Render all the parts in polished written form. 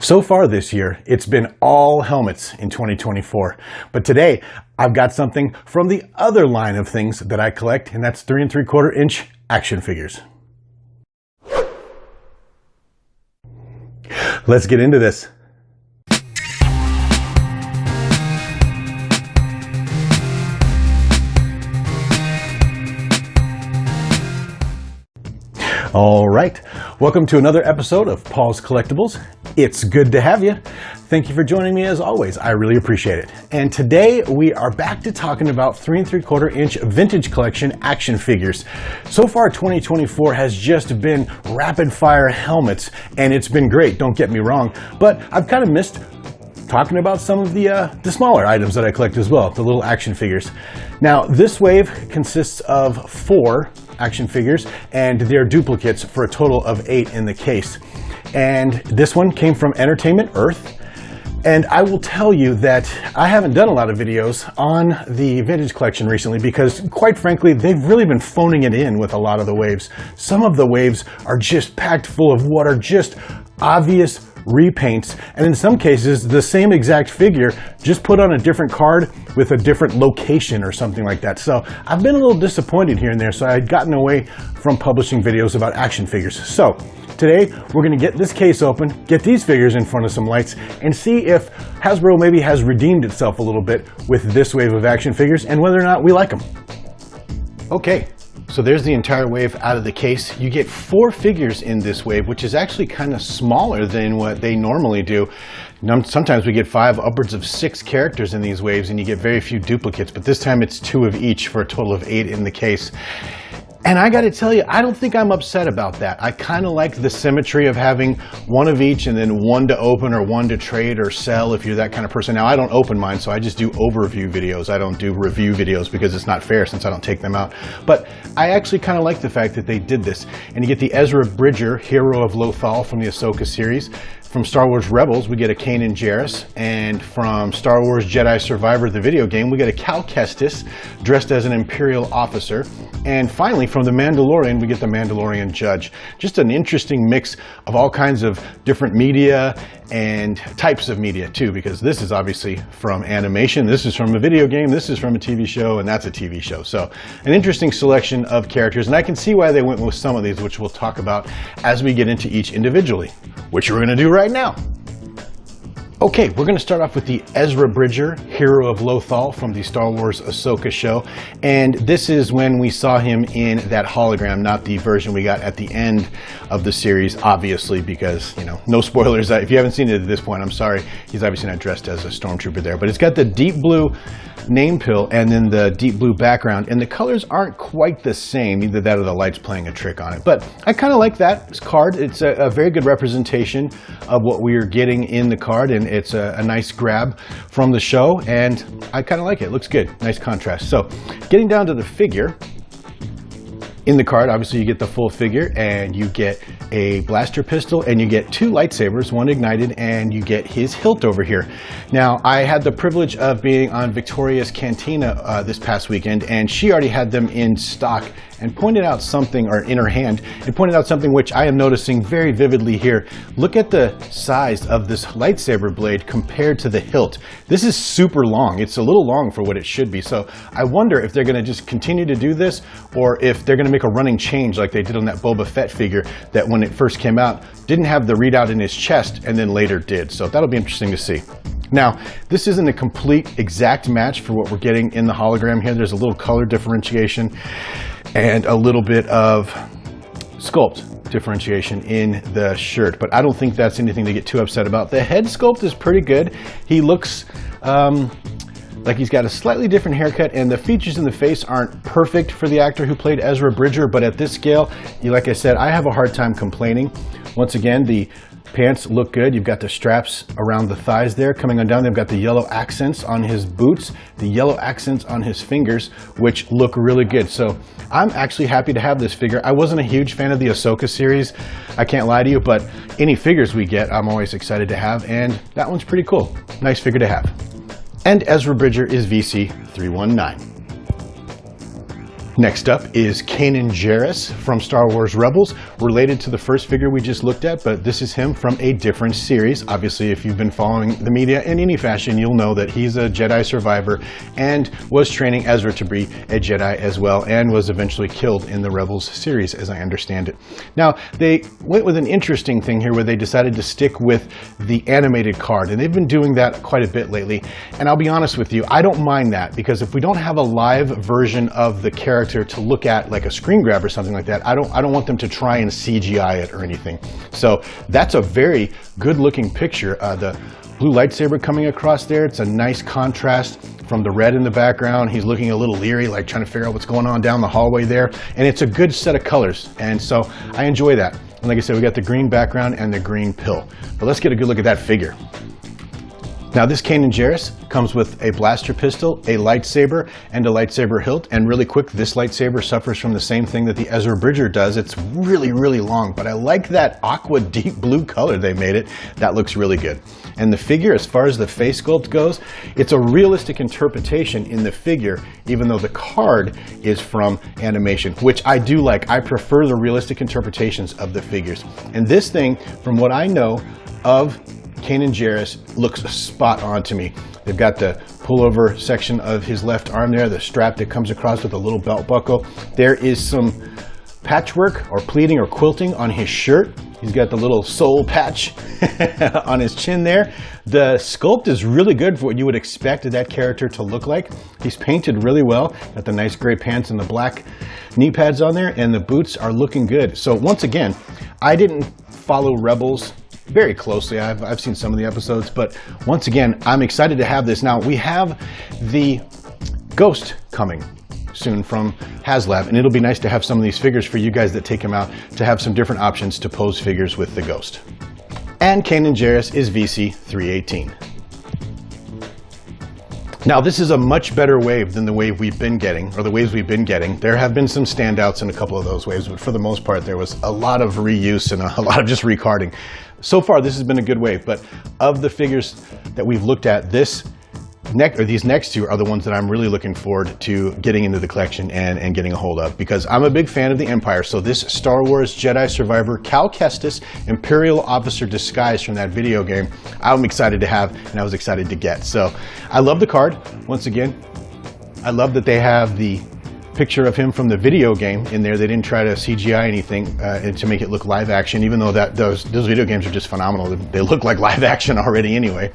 So far this year, it's been all helmets in 2024. But today, I've got something from the other line of things that I collect, and that's 3 3/4 inch action figures. Let's get into this. All right, welcome to another episode of Paul's Collectibles. It's good to have you. Thank you for joining me as always. I really appreciate it. And today we are back to talking about 3 3/4 inch vintage collection action figures. So far 2024 has just been rapid fire helmets, and it's been great, don't get me wrong, but I've kind of missed talking about some of the smaller items that I collect as well, the little action figures. Now, this wave consists of 4 action figures, and they're duplicates for a total of 8 in the case. And this one came from Entertainment Earth. And I will tell you that I haven't done a lot of videos on the vintage collection recently because, quite frankly, they've really been phoning it in with a lot of the waves. Some of the waves are just packed full of what are just obvious repaints, and in some cases the same exact figure just put on a different card with a different location or something like that. So I've been a little disappointed here and there, so I had gotten away from publishing videos about action figures. So today we're going to get this case open, get these figures in front of some lights, and see if Hasbro maybe has redeemed itself a little bit with this wave of action figures and whether or not we like them. Okay. So there's the entire wave out of the case. You get 4 figures in this wave, which is actually kind of smaller than what they normally do. Sometimes we get 5, upwards of 6 characters in these waves, and you get very few duplicates, but this time it's 2 of each for a total of 8 in the case. And I gotta tell you, I don't think I'm upset about that. I kind of like the symmetry of having 1 of each and then 1 to open or 1 to trade or sell if you're that kind of person. Now, I don't open mine, so I just do overview videos. I don't do review videos because it's not fair since I don't take them out. But I actually kind of like the fact that they did this. And you get the Ezra Bridger, hero of Lothal from the Ahsoka series. From Star Wars Rebels, we get a Kanan Jarrus, and from Star Wars Jedi Survivor, the video game, we get a Kestis dressed as an Imperial officer. And finally, from the Mandalorian, we get the Mandalorian Judge. Just an interesting mix of all kinds of different media and types of media too, because this is obviously from animation, this is from a video game, this is from a TV show, and that's a TV show. So an interesting selection of characters, and I can see why they went with some of these, which we'll talk about as we get into each individually, which we're going to do right now. Okay, we're going to start off with the Ezra Bridger, hero of Lothal from the Star Wars Ahsoka show. And this is when we saw him in that hologram, not the version we got at the end of the series, obviously, because, you know, no spoilers. If you haven't seen it at this point, I'm sorry. He's obviously not dressed as a stormtrooper there, but it's got the deep blue name pill and then the deep blue background, and the colors aren't quite the same, either that or the light's playing a trick on it. But I kind of like that card. It's a very good representation of what we are getting in the card, and it's a nice grab from the show, and I kind of like it. It looks good. Nice contrast. So getting down to the figure, in the card, obviously you get the full figure, and you get a blaster pistol, and you get 2 lightsabers, 1 ignited, and you get his hilt over here. Now, I had the privilege of being on Victoria's Cantina this past weekend, and she already had them in stock and pointed out something, or in her hand, and pointed out something which I am noticing very vividly here. Look at the size of this lightsaber blade compared to the hilt. This is super long. It's a little long for what it should be. So I wonder if they're going to just continue to do this, or if they're going to make a running change like they did on that Boba Fett figure that when it first came out didn't have the readout in his chest and then later did. So that'll be interesting to see. Now, this isn't a complete exact match for what we're getting in the hologram here. There's a little color differentiation and a little bit of sculpt differentiation in the shirt, but I don't think that's anything to get too upset about. The head sculpt is pretty good. He looks like he's got a slightly different haircut, and the features in the face aren't perfect for the actor who played Ezra Bridger, but at this scale, like I said, I have a hard time complaining. Once again, the pants look good. You've got the straps around the thighs there coming on down. They've got the yellow accents on his boots, the yellow accents on his fingers, which look really good. So I'm actually happy to have this figure. I wasn't a huge fan of the Ahsoka series, I can't lie to you, but any figures we get, I'm always excited to have, and that one's pretty cool. Nice figure to have. And Ezra Bridger is VC319. Next up is Kanan Jarrus from Star Wars Rebels, related to the first figure we just looked at, but this is him from a different series. Obviously, if you've been following the media in any fashion, you'll know that he's a Jedi Survivor and was training Ezra to be a Jedi as well, and was eventually killed in the Rebels series, as I understand it. Now, they went with an interesting thing here where they decided to stick with the animated card, and they've been doing that quite a bit lately. And I'll be honest with you, I don't mind that, because if we don't have a live version of the character to look at, like a screen grab or something like that, I don't want them to try and CGI it or anything. So that's a very good looking picture. The blue lightsaber coming across there, it's a nice contrast from the red in the background. He's looking a little leery, like trying to figure out what's going on down the hallway there, and it's a good set of colors, and so I enjoy that. And like I said, we got the green background and the green pill. But let's get a good look at that figure. Now, this Kanan Jarrus comes with a blaster pistol, a lightsaber, and a lightsaber hilt. And really quick, this lightsaber suffers from the same thing that the Ezra Bridger does. It's really, really long, but I like that aqua deep blue color they made it. That looks really good. And the figure, as far as the face sculpt goes, it's a realistic interpretation in the figure, even though the card is from animation, which I do like. I prefer the realistic interpretations of the figures. And this thing, from what I know of Kanan Jarrus, looks spot on to me. They've got the pullover section of his left arm there, the strap that comes across with a little belt buckle. There is some patchwork or pleating or quilting on his shirt. He's got the little soul patch on his chin there. The sculpt is really good for what you would expect that character to look like. He's painted really well. Got the nice gray pants and the black knee pads on there, and the boots are looking good. So once again, I didn't follow Rebels very closely. I've seen some of the episodes, but once again, I'm excited to have this. Now, we have the Ghost coming soon from HasLab, and it'll be nice to have some of these figures for you guys that take them out to have some different options to pose figures with the Ghost. And Kanan Jarrus is VC 318. Now, this is a much better wave than the wave we've been getting, or the waves we've been getting. There have been some standouts in a couple of those waves, but for the most part, there was a lot of reuse and a lot of just recarding. So far, this has been a good wave, but of the figures that we've looked at, these next two are the ones that I'm really looking forward to getting into the collection and getting a hold of, because I'm a big fan of the Empire. So this Star Wars Jedi Survivor Cal Kestis Imperial Officer disguise from that video game, I'm excited to have, and I was excited to get. So I love the card. Once again, I love that they have the picture of him from the video game in there. They didn't try to CGI anything to make it look live action, even though those video games are just phenomenal. They look like live action already anyway.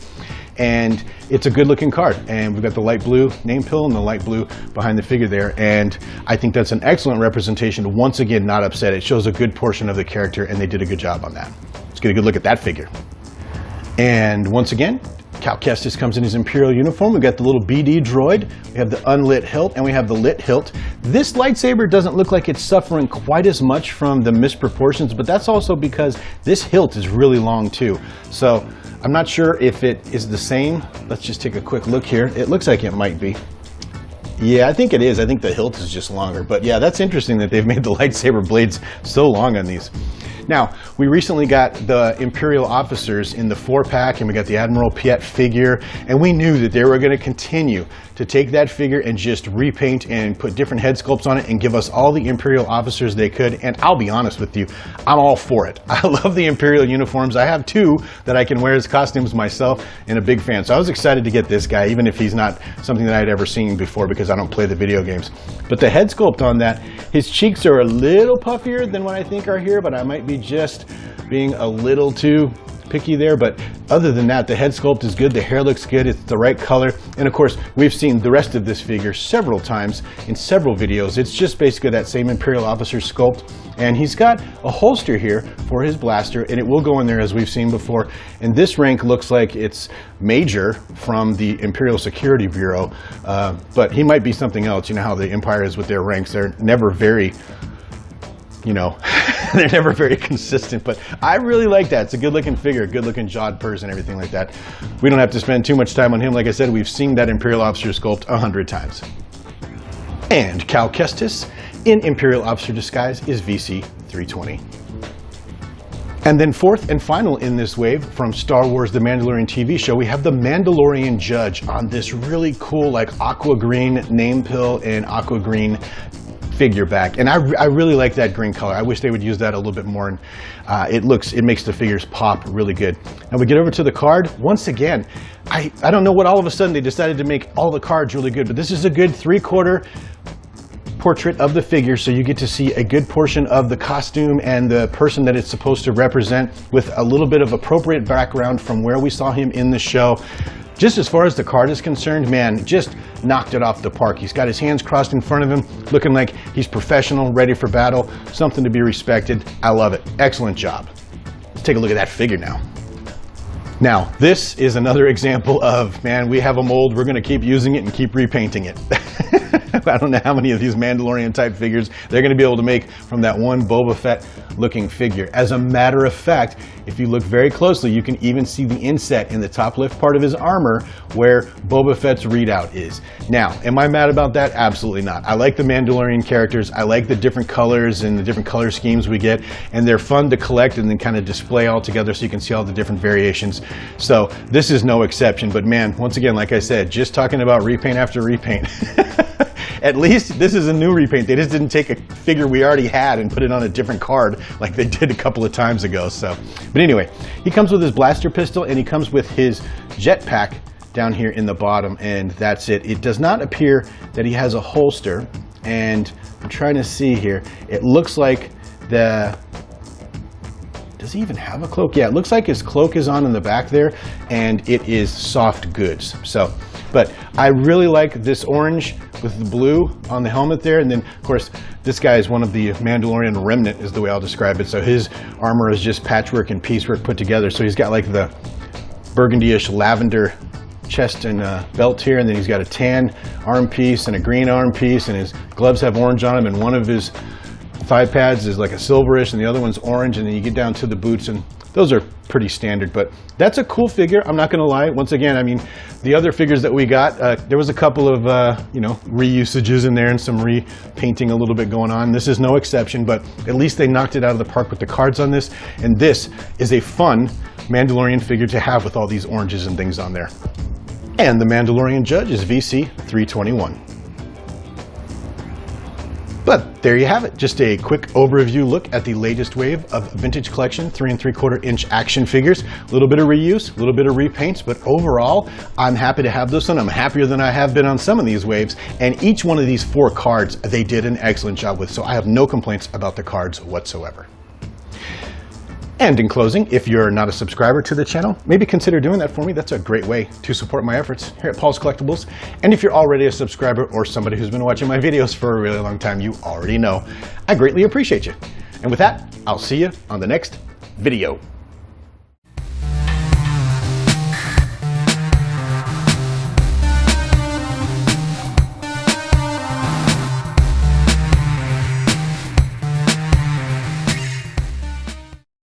And it's a good looking card, and we've got the light blue name pill and the light blue behind the figure there, and I think that's an excellent representation to once again not upset. It shows a good portion of the character, and they did a good job on that. Let's get a good look at that figure. And once again, Cal Kestis comes in his Imperial uniform. We've got the little BD droid, we have the unlit hilt, and we have the lit hilt. This lightsaber doesn't look like it's suffering quite as much from the misproportions, but that's also because this hilt is really long too. So I'm not sure if it is the same. Let's just take a quick look here. It looks like it might be. Yeah, I think it is. I think the hilt is just longer. But yeah, that's interesting that they've made the lightsaber blades so long on these. Now, we recently got the Imperial officers in the 4-pack, and we got the Admiral Piet figure, and we knew that they were going to continue to take that figure and just repaint and put different head sculpts on it and give us all the Imperial officers they could. And I'll be honest with you, I'm all for it. I love the Imperial uniforms. I have two that I can wear as costumes myself, and a big fan. So I was excited to get this guy, even if he's not something that I'd ever seen before, because I don't play the video games. But the head sculpt on that, his cheeks are a little puffier than what I think are here, but I might be just being a little too picky there. But other than that, the head sculpt is good, the hair looks good, it's the right color, and of course we've seen the rest of this figure several times in several videos. It's just basically that same Imperial officer sculpt, and he's got a holster here for his blaster, and it will go in there as we've seen before. And this rank looks like it's Major from the Imperial Security Bureau, but he might be something else. You know how the Empire is with their ranks, they're never very, you know, they're never very consistent, but I really like that. It's a good looking figure, good looking jawed purse and everything like that. We don't have to spend too much time on him. Like I said, we've seen that Imperial officer sculpt 100 times. And Cal Kestis in Imperial officer disguise is VC 320. And then fourth and final in this wave from Star Wars The Mandalorian TV show, we have the Mandalorian Judge on this really cool like aqua green name pill and aqua green figure back. And I really like that green color. I wish they would use that a little bit more, and it makes the figures pop really good. Now we get over to the card. Once again, I don't know what all of a sudden they decided to make all the cards really good, but this is a good 3/4 portrait of the figure, so you get to see a good portion of the costume and the person that it's supposed to represent, with a little bit of appropriate background from where we saw him in the show. Just as far as the card is concerned, man, just knocked it off the park. He's got his hands crossed in front of him, looking like he's professional, ready for battle, something to be respected. I love it. Excellent job. Let's take a look at that figure now. Now, this is another example of, man, we have a mold, we're going to keep using it and keep repainting it. I don't know how many of these Mandalorian type figures they're going to be able to make from that one Boba Fett looking figure. As a matter of fact, if you look very closely, you can even see the inset in the top left part of his armor where Boba Fett's readout is. Now, am I mad about that? Absolutely not. I like the Mandalorian characters. I like the different colors and the different color schemes we get, and they're fun to collect and then kind of display all together so you can see all the different variations. So this is no exception, but man, once again, like I said, just talking about repaint after repaint. At least this is a new repaint. They just didn't take a figure we already had and put it on a different card like they did a couple of times ago. But anyway, he comes with his blaster pistol and he comes with his jetpack down here in the bottom, and that's it. It does not appear that he has a holster, and I'm trying to see here. It looks like does he even have a cloak? Yeah, it looks like his cloak is on in the back there, and it is soft goods. But I really like this orange with the blue on the helmet there, and then of course this guy is one of the Mandalorian remnant is the way I'll describe it. So his armor is just patchwork and piecework put together. So he's got like the burgundy-ish lavender chest and belt here, and then he's got a tan arm piece and a green arm piece, and his gloves have orange on them, and one of his thigh pads is like a silverish and the other one's orange, and then you get down to the boots, and those are pretty standard. But that's a cool figure, I'm not gonna lie. Once again, I mean, the other figures that we got, there was a couple of reusages in there and some repainting a little bit going on. This is no exception, but at least they knocked it out of the park with the cards on this, and this is a fun Mandalorian figure to have with all these oranges and things on there. And the Mandalorian judge is VC 321. But there you have it, just a quick overview look at the latest wave of vintage collection 3 3/4 inch action figures. A little bit of reuse, a little bit of repaints, but overall, I'm happy to have this one. I'm happier than I have been on some of these waves, and each one of these 4 cards, they did an excellent job with, so I have no complaints about the cards whatsoever. And in closing, if you're not a subscriber to the channel, maybe consider doing that for me. That's a great way to support my efforts here at Paul's Collectibles. And if you're already a subscriber or somebody who's been watching my videos for a really long time, you already know I greatly appreciate you. And with that, I'll see you on the next video.